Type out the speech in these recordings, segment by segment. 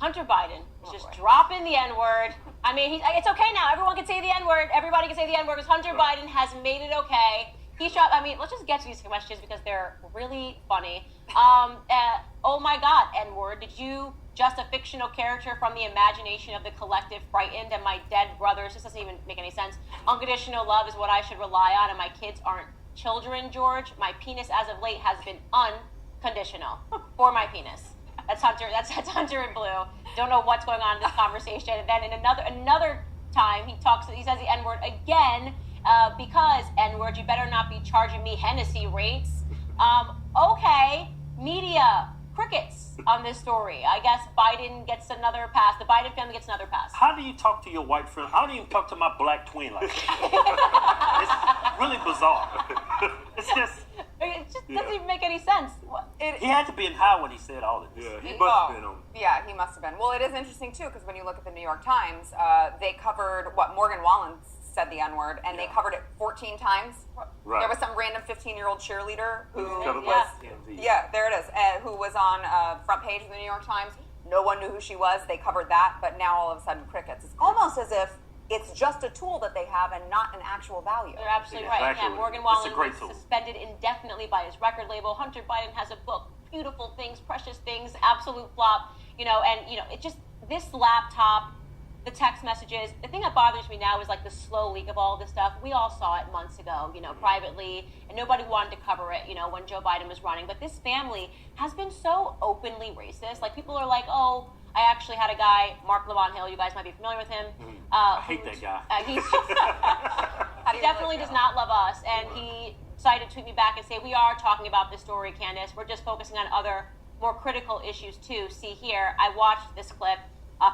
Hunter Biden is just dropping the N-word. I mean, it's okay now. Everyone can say the N-word. Everybody can say the N-word because Hunter Biden has made it okay. Let's just get to these questions because they're really funny. Oh my God, N-word, did you just a fictional character from the imagination of the collective frightened and my dead brothers? This doesn't even make any sense. Unconditional love is what I should rely on and my kids aren't children, George. My penis as of late has been unconditional for my penis. That's Hunter. That's Hunter in blue. Don't know what's going on in this conversation. And then in another time, he says the N-word again because N-word, you better not be charging me Hennessy rates. Okay, media crickets on this story. I guess Biden gets another pass. The Biden family gets another pass. How do you talk to your white friend? I don't even talk to my black twin like that. It's really bizarre. It just doesn't even make any sense. He had to be in high when he said all of this. Yeah, he must have been on. Yeah, he must have been. Well, it is interesting, too, because when you look at the New York Times, they covered what Morgan Wallen said the N-word, and they covered it 14 times. Right. There was some random 15-year-old cheerleader who there it is, who was on front page of the New York Times. No one knew who she was. They covered that, but now all of a sudden crickets. It's almost as if it's just a tool that they have and not an actual value. You're absolutely right. Yeah, Morgan Wallen was suspended indefinitely by his record label. Hunter Biden has a book, Beautiful Things, Precious Things, absolute flop. It just, this laptop, the text messages, the thing that bothers me now is like the slow leak of all this stuff. We all saw it months ago, privately, and nobody wanted to cover it, when Joe Biden was running. But this family has been so openly racist. Like, people are like, oh, I actually had a guy, Mark Levon Hill, you guys might be familiar with him. I hate that guy. He definitely does not love us, and he decided to tweet me back and say, we are talking about this story, Candace. We're just focusing on other more critical issues too. See here, I watched this clip.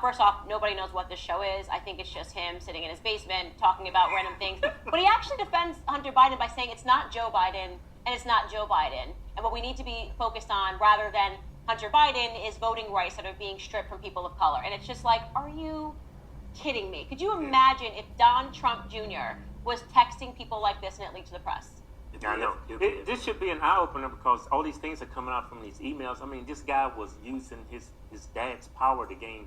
First off, nobody knows what this show is. I think it's just him sitting in his basement talking about random things. But he actually defends Hunter Biden by saying it's not Joe Biden and it's not Joe Biden. And what we need to be focused on rather than Hunter Biden is voting rights that are being stripped from people of color. And it's just like, are you kidding me? Could you imagine if Don Trump Jr. was texting people like this and it leaked to the press? I know. This should be an eye-opener because all these things are coming out from these emails. I mean, this guy was using his dad's power to gain,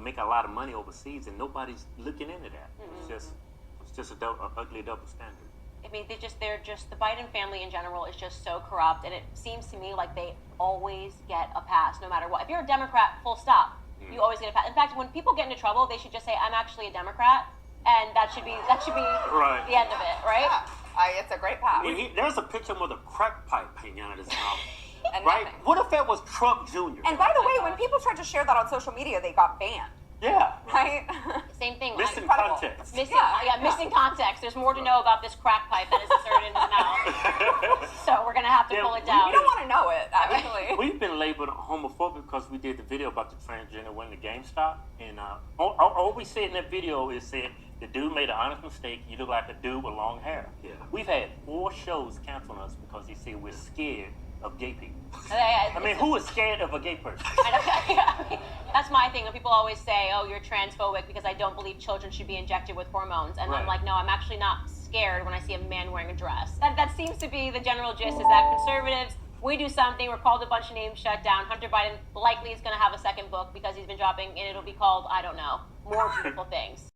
make a lot of money overseas, and nobody's looking into that. Mm-hmm. It's just an ugly double standard. I mean, they're just the Biden family in general is just so corrupt, and it seems to me like they always get a pass no matter what. If you're a Democrat, full stop, you always get a pass. In fact, when people get into trouble, they should just say, "I'm actually a Democrat," and that should be right. The end of it, right? Yeah. It's a great pass. There's a picture with a crack pipe hanging out of his mouth. And right? nothing. What if that was Trump Jr.? And by the way, when people tried to share that on social media, they got banned. Yeah. Right? Same thing. Missing context. Missing context. There's more to know about this crack pipe that is inserted in his mouth. So we're going to have to pull it down. You don't want to know it, actually. We've been labeled homophobic because we did the video about the transgender winning the GameStop. And all we said in that video is said, the dude made an honest mistake. You look like a dude with long hair. Yeah. We've had 4 shows cancel us because they say we're scared of gay people. I mean, who is scared of a gay person? That's my thing. When people always say, oh, you're transphobic because I don't believe children should be injected with hormones. And I'm like, no, I'm actually not scared when I see a man wearing a dress. That seems to be the general gist, is that conservatives, we do something, we're called a bunch of names, shut down. Hunter Biden likely is going to have a second book because he's been dropping, and it'll be called, I don't know, More Beautiful Things.